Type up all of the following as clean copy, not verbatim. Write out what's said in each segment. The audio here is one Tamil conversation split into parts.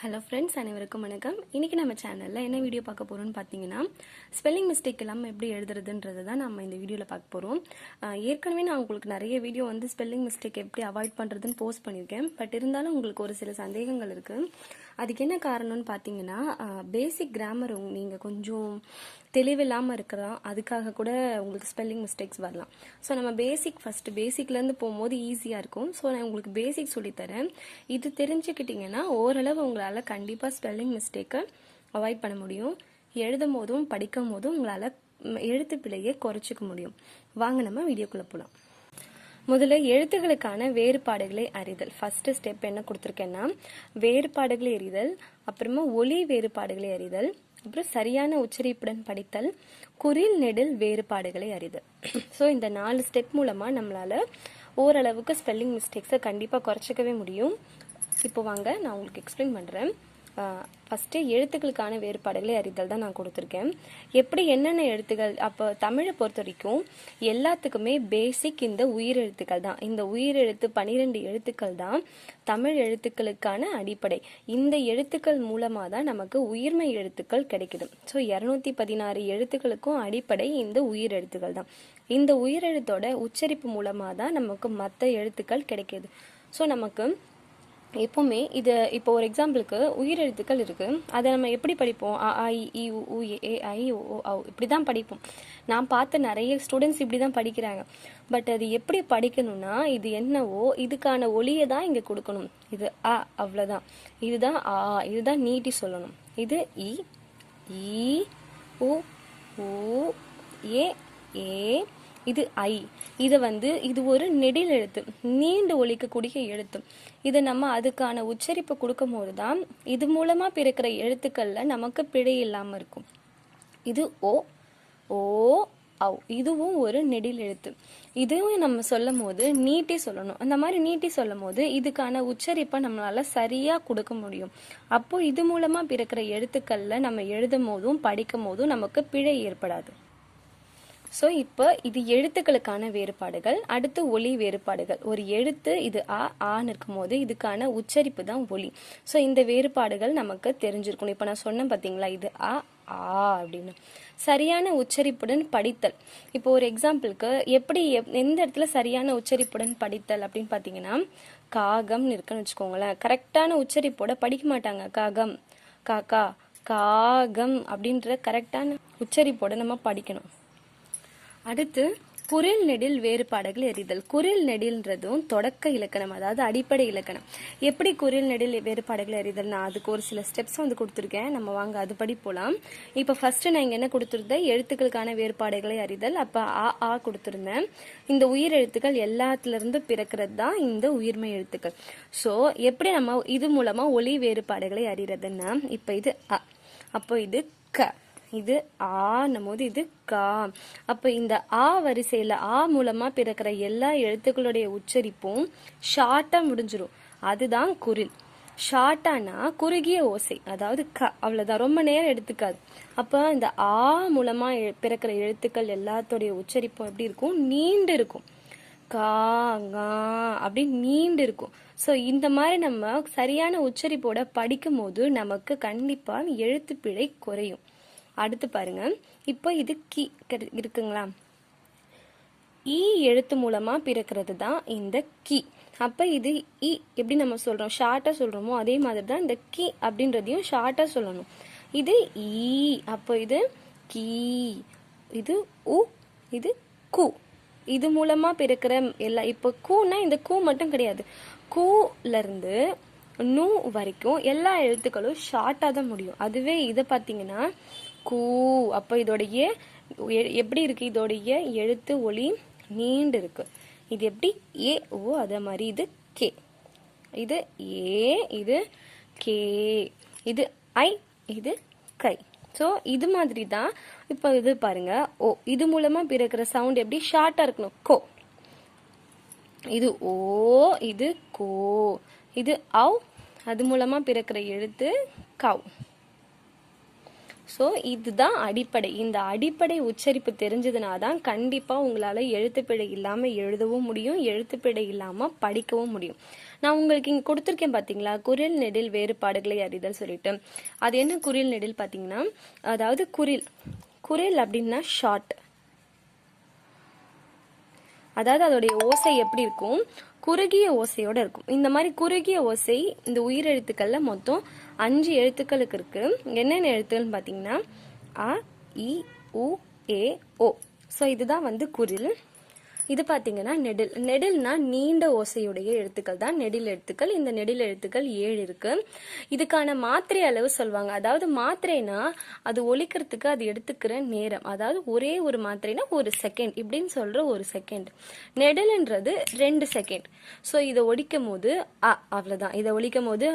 ஹலோ ஃப்ரெண்ட்ஸ், அனைவருக்கும் வணக்கம். இன்றைக்கி நம்ம சேனலில் என்ன வீடியோ பார்க்க போகிறோம்னு பார்த்தீங்கன்னா, ஸ்பெல்லிங் மிஸ்டேக் இல்லாமல் எப்படி எழுதுறதுன்றது தான் நம்ம இந்த வீடியோவில் பார்க்க போகிறோம். ஏற்கனவே நான் உங்களுக்கு நிறைய வீடியோ ஸ்பெல்லிங் மிஸ்டேக் எப்படி அவாய்ட் பண்ணுறதுன்னு போஸ்ட் பண்ணியிருக்கேன். பட் இருந்தாலும் உங்களுக்கு ஒரு சில சந்தேகங்கள் இருக்குது. அதுக்கு என்ன காரணம்னு பார்த்தீங்கன்னா, பேசிக் கிராமர் நீங்கள் கொஞ்சம் தெளிவில்லாமல் இருக்கிறதா, அதுக்காக கூட உங்களுக்கு ஸ்பெல்லிங் மிஸ்டேக்ஸ் வரலாம். ஸோ நம்ம ஃபஸ்ட்டு பேசிக்லேருந்து போகும்போது ஈஸியாக இருக்கும். ஸோ நான் உங்களுக்கு பேசிக் சொல்லித்தரேன். இது தெரிஞ்சுக்கிட்டிங்கன்னா ஓரளவு உங்களால் கண்டிப்பாக ஸ்பெல்லிங் மிஸ்டேக்கை அவாய்ட் பண்ண முடியும். எழுதும் போதும் படிக்கும் போதும் உங்களால் எழுத்து பிழையை குறைச்சிக்க முடியும். வாங்க நம்ம வீடியோக்குள்ளே போகலாம். முதல்ல எழுத்துக்களுக்கான வேறுபாடுகளை அறிதல். ஃபர்ஸ்ட் ஸ்டெப் என்ன கொடுத்துருக்கேன்னா, வேறுபாடுகளை அறிதல், அப்புறமா ஒலி வேறுபாடுகளை அறிதல், அப்புறம் சரியான உச்சரிப்புடன் படித்தல், குறில் நெடில் வேறுபாடுகளை அறிதல். ஸோ இந்த 4 ஸ்டெப் மூலமாக நம்மளால் ஓரளவுக்கு ஸ்பெல்லிங் மிஸ்டேக்ஸை கண்டிப்பாக குறைச்சிக்கவே முடியும். இப்போ வாங்க நான் உங்களுக்கு எக்ஸ்பிளைன் பண்ணுறேன். ஃபஸ்ட்டு எழுத்துக்களுக்கான வேறுபாடுகளை அறிதல் தான் நான் கொடுத்துருக்கேன். எப்படி என்னென்ன எழுத்துக்கள், அப்போ தமிழை பொறுத்த வரைக்கும் எல்லாத்துக்குமே பேசிக் இந்த உயிரெழுத்துக்கள் தான். இந்த உயிரெழுத்து 12 எழுத்துக்கள் தான் தமிழ் எழுத்துக்களுக்கான அடிப்படை. இந்த எழுத்துக்கள் மூலமாக தான் நமக்கு உயிர்மை எழுத்துக்கள் கிடைக்குது. ஸோ 216 எழுத்துக்களுக்கும் அடிப்படை இந்த உயிரெழுத்துக்கள் தான். இந்த உயிரெழுத்தோட உச்சரிப்பு மூலமாக தான் நமக்கு மற்ற எழுத்துக்கள் கிடைக்கிது. ஸோ நமக்கு எப்போவுமே இப்போ ஒரு எக்ஸாம்பிளுக்கு உயிரெழுத்துக்கள் இருக்குது. அதை நம்ம எப்படி படிப்போம்? அ ஆ இ ஈ உ ஏ ஐ ஓ ஔ இப்படி தான் படிப்போம். நான் பார்த்த நிறைய ஸ்டூடெண்ட்ஸ் இப்படி தான் படிக்கிறாங்க. பட் அது எப்படி படிக்கணும்னா, இது என்னவோ இதுக்கான ஒலியை தான் இங்கே கொடுக்கணும். இது அ, அவ்வளோதான். இதுதான் ஆ, இதுதான் நீட்டி சொல்லணும். இது இ ஈ உ ஊ ஏ ஏ, இது ஐ. இதை இது ஒரு நெடில் எழுத்து, நீண்டு ஒலிக்கக்கூடிய எழுத்து. இதை நம்ம அதுக்கான உச்சரிப்பு கொடுக்கும் போது தான் இது மூலமா பிறக்கிற எழுத்துக்கள்ல நமக்கு பிழை இல்லாம இருக்கும். இது ஓ ஓ ஔ, இதுவும் ஒரு நெடில் எழுத்து. இதுவும் நம்ம சொல்லும் போது நீட்டி சொல்லணும். அந்த மாதிரி நீட்டி சொல்லும் போது இதுக்கான உச்சரிப்பை நம்மளால சரியா கொடுக்க முடியும். அப்போ இது மூலமா பிறக்கிற எழுத்துக்கள்ல நம்ம எழுதும் போதும் படிக்கும் போதும் நமக்கு பிழை ஏற்படாது. ஸோ இப்போ இது எழுத்துக்களுக்கான வேறுபாடுகள். அடுத்து ஒலி வேறுபாடுகள். ஒரு எழுத்து இது ஆன்னு இருக்கும் போது இதுக்கான உச்சரிப்பு தான் ஒலி. ஸோ இந்த வேறுபாடுகள் நமக்கு தெரிஞ்சிருக்கணும். இப்போ நான் சொன்னேன் பார்த்தீங்களா, இது ஆ அப்படின்னு. சரியான உச்சரிப்புடன் படித்தல். இப்போ ஒரு எக்ஸாம்பிளுக்கு எப்படி எந்த இடத்துல சரியான உச்சரிப்புடன் படித்தல் அப்படின்னு பார்த்தீங்கன்னா, காகம்னு இருக்குன்னு வச்சுக்கோங்களேன். கரெக்டான உச்சரிப்போட படிக்க மாட்டாங்க. காகம், காக்கா, காகம் அப்படின்ற கரெக்டான உச்சரிப்போட நம்ம படிக்கணும். அடுத்து குறில் நெடில் வேறுபாடுகள் அறிதல். குறில் நெடில்ன்றதும் தொடக்க இலக்கணம், அதாவது அடிப்படை இலக்கணம். எப்படி குறில் நெடில் வேறுபாடுகள் அறிதல், நான் அதுக்கு ஒரு சில ஸ்டெப்ஸ் கொடுத்துருக்கேன். நம்ம வாங்க அதுபடி போகலாம். இப்போ ஃபர்ஸ்ட் நான் இங்கே என்ன கொடுத்துருந்தேன், எழுத்துக்களுக்கான வேறுபாடுகளை அறிதல். அப்போ ஆ கொடுத்துருந்தேன். இந்த உயிர் எழுத்துக்கள் எல்லாத்துலேருந்து பிறக்கிறது தான் இந்த உயிர்மை எழுத்துக்கள். ஸோ எப்படி நம்ம இது மூலமா ஒலி வேறுபாடுகளை அறிகிறதுன்னா, இப்போ இது அ, அப்போ இது க, இது ஆன்னும் போது இது கா. அப்ப இந்த ஆ வரிசையில ஆ மூலமா பிறக்கிற எல்லா எழுத்துக்களுடைய உச்சரிப்பும் ஷார்ட்டா முடிஞ்சிரும். அதுதான் குறில். ஷார்ட்டானா குறுகிய ஓசை, அதாவது க, அவ்வளவுதான். ரொம்ப நேரம் எடுத்துக்காது. அப்ப இந்த ஆ மூலமா பிறக்கிற எழுத்துக்கள் எல்லாத்தோடைய உச்சரிப்பும் எப்படி இருக்கும்? நீண்டு இருக்கும். கா கா அப்படி நீண்டு இருக்கும். ஸோ இந்த மாதிரி நம்ம சரியான உச்சரிப்போட படிக்கும் போது நமக்கு கண்டிப்பா எழுத்து பிழை குறையும். அடுத்து பாருங்க, இப்போ இது கி இருக்குங்களா, ஈ எழுத்து மூலமா பிறக்கிறது தான் இந்த கி. அப்ப இது இ எப்படி நம்ம சொல்றோம், ஷார்ட்டா சொல்றோமோ அதே மாதிரி தான் இந்த கி அப்படின்றதையும் ஷார்ட்டா சொல்லணும். இது ஈ, அப்போ இது கீ. இது உ, இது கு. இது மூலமா பிறக்கிற எல்லா, இப்போ கூனா இந்த கூ மட்டும் கிடையாது, கூல இருந்து நூ வரைக்கும் எல்லா எழுத்துக்களும் ஷார்ட்டா தான் முடியும். அதுவே இதை பார்த்தீங்கன்னா கூ, அப்போ இதோடைய எப்படி இருக்கு, இதோடைய எழுத்து ஒலி நீண்டு இருக்கு. இது எப்படி ஏ ஓ, அதே மாதிரி இது கே, இது ஏ, இது கே, இது ஐ, இது கை. ஸோ இது மாதிரி தான். இப்போ இது பாருங்க, ஓ, இது மூலமா பிறக்கிற சவுண்ட் எப்படி ஷார்ட்டா இருக்கணும், கோ. இது ஓ, இது கோ. இது ஔ, அது மூலமா பிறக்கிற எழுத்து கவ். ஸோ இதுதான் அடிப்படை. இந்த அடிப்படை உச்சரிப்பு தெரிஞ்சதுனா தான் கண்டிப்பாக உங்களால் எழுத்துப்பிழை இல்லாமல் எழுதவும் முடியும், எழுத்துப்பிழை இல்லாமல் படிக்கவும் முடியும். நான் உங்களுக்கு இங்கே கொடுத்துருக்கேன் பார்த்தீங்களா, குரில் நெடில் வேறுபாடுகளை அறிதல் சொல்லிட்டு. அது என்ன குரில் நெடில் பார்த்தீங்கன்னா, அதாவது குரில் அப்படின்னா ஷார்ட், அதாவது அதோடைய ஓசை எப்படி இருக்கும், குறுகிய ஓசையோட இருக்கும். இந்த மாதிரி குறுகிய ஓசை இந்த உயிரெழுத்துக்கள்ல மொத்தம் 5 எழுத்துக்களுக்கு இருக்கு. என்னென்ன எழுத்துக்கள்னு பார்த்தீங்கன்னா அ, இ, உ, ஏ, ஓ. ஸோ இதுதான் வந்து குரில். இது பார்த்தீங்கன்னா நெடில். நெடில்னா நீண்ட ஓசையுடைய எழுத்துக்கள் தான் நெடில் எழுத்துக்கள். இந்த நெடில் எழுத்துக்கள் 7 இருக்கு. இதுக்கான மாத்திரை அளவு சொல்லுவாங்க. அதாவது மாத்திரைனா அது ஒலிக்கிறதுக்கு அது எடுத்துக்கிற நேரம், அதாவது ஒரே ஒரு மாத்திரைனா 1 செகண்ட் இப்படின்னு சொல்ற 1 செகண்ட். நெடில்ன்றது 2 செகண்ட். ஸோ இதை ஒலிக்கும் போது அவ்வளோதான். இதை ஒலிக்கும் போது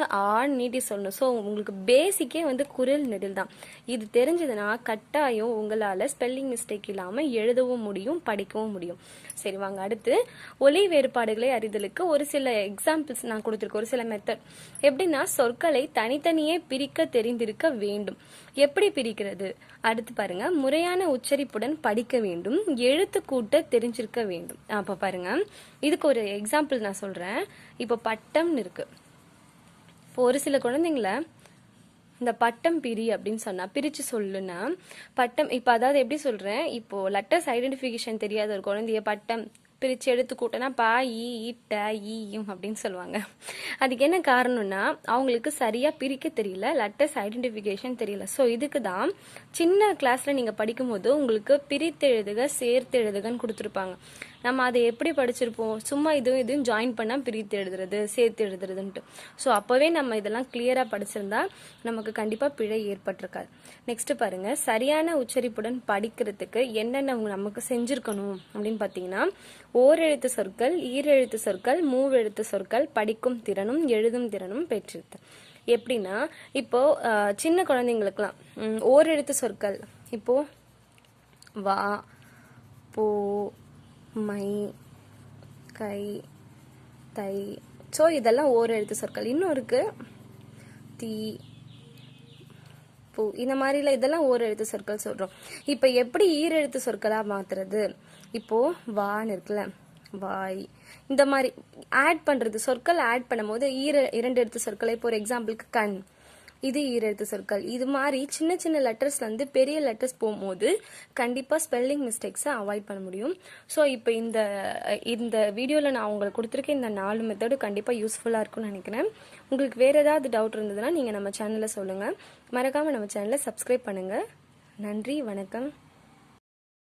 நீட்டி சொல்லணும். ஸோ உங்களுக்கு பேசிக்கே வந்து குரில் நெடில் தான். இது தெரிஞ்சதுன்னா கட்டாயம் உங்களால் ஸ்பெல்லிங் மிஸ்டேக் இல்லாமல் எழுதவும் முடியும், படிக்கவும் முடியும். சரி வாங்க, அடுத்து ஒலி வேறுபாடுகளை அறிதலுக்கு ஒரு சில எக்ஸாம்பிள்ஸ் நான் கொடுத்துருக்கேன், ஒரு சில மெத்தட். எப்படின்னா சொற்களை தனித்தனியே பிரிக்க தெரிந்திருக்க வேண்டும். எப்படி பிரிக்கிறது? அடுத்து பாருங்க, முறையான உச்சரிப்புடன் படிக்க வேண்டும், எழுத்து கூட்ட தெரிஞ்சிருக்க வேண்டும். அப்ப பாருங்க, இதுக்கு ஒரு எக்ஸாம்பிள் நான் சொல்றேன். இப்போ பட்டம்னு இருக்கு. இப்போ ஒரு சில குழந்தைங்கள இந்த பட்டம் பிரி அப்படின்னு சொன்னா பிரிச்சு சொல்லுன்னா பட்டம், இப்போ அதாவது எப்படி சொல்றேன், இப்போ லெட்டர்ஸ் ஐடென்டிஃபிகேஷன் தெரியாத ஒரு குழந்தைய பட்டம் பிரிச்சு எடுத்து கூட்டனா பா, ஈ, இட்ட, ஈயும் அப்படின்னு சொல்லுவாங்க. அதுக்கு என்ன காரணம்னா அவங்களுக்கு சரியா பிரிக்க தெரியல, லெட்டர்ஸ் ஐடென்டிஃபிகேஷன் தெரியல. ஸோ இதுக்கு தான் சின்ன கிளாஸ்ல நீங்க படிக்கும்போது உங்களுக்கு பிரித்து எழுதுக, சேர்த்து எழுதுகன்னு கொடுத்துருப்பாங்க. நம்ம அதை எப்படி படிச்சிருப்போம், சும்மா இதுவும் ஜாயின் பண்ணால் பிரித்து எழுதுறது, சேர்த்து எழுதுறதுன்ட்டு. ஸோ அப்போவே நம்ம இதெல்லாம் கிளியராக படிச்சிருந்தா நமக்கு கண்டிப்பாக பிழை ஏற்பட்டிருக்காது. நெக்ஸ்ட் பாருங்க, சரியான உச்சரிப்புடன் படிக்கிறதுக்கு என்னென்ன நமக்கு செஞ்சிருக்கணும் அப்படின்னு பார்த்தீங்கன்னா, ஓரெழுத்து சொற்கள், ஈரெழுத்து சொற்கள், மூவெழுத்து சொற்கள் படிக்கும் திறனும் எழுதும் திறனும் பெற்றிருத்தல். எப்படின்னா இப்போ சின்ன குழந்தைங்களுக்குலாம் ஓரெழுத்து சொற்கள், இப்போ வா, போ, மை, கை, தை. ஸோ இதெல்லாம் ஓரெழுத்து சொற்கள். இன்னும் இருக்கு தீ, பூ, இந்த மாதிரில இதெல்லாம் ஓரெழுத்து சொற்கள் சொல்றோம். இப்போ எப்படி ஈரெழுத்து சொற்களா மாத்துறது? இப்போ வான்னு இருக்குல்ல, வாய், இந்த மாதிரி ஆட் பண்றது, சொற்கள் ஆட் பண்ணும்போது 2 எழுத்து சொற்களை, இப்போ ஒரு எக்ஸாம்பிளுக்கு கண், இது ஈரெழுத்து சொற்கள். இது மாதிரி சின்ன சின்ன லெட்டர்ஸ்ல இருந்து பெரிய லெட்டர்ஸ் போகும்போது கண்டிப்பா ஸ்பெல்லிங் மிஸ்டேக்ஸை அவாய்ட் பண்ண முடியும். ஸோ இப்போ இந்த வீடியோவில் நான் உங்களுக்கு கொடுத்துருக்கேன் இந்த 4 மெத்தடு கண்டிப்பா யூஸ்ஃபுல்லா இருக்கும்னு நினைக்கிறேன். உங்களுக்கு வேற ஏதாவது டவுட் இருந்ததுன்னா நீங்க நம்ம சேனல்ல சொல்லுங்க. மறக்காம நம்ம சேனலை சப்ஸ்கிரைப் பண்ணுங்க. நன்றி, வணக்கம்.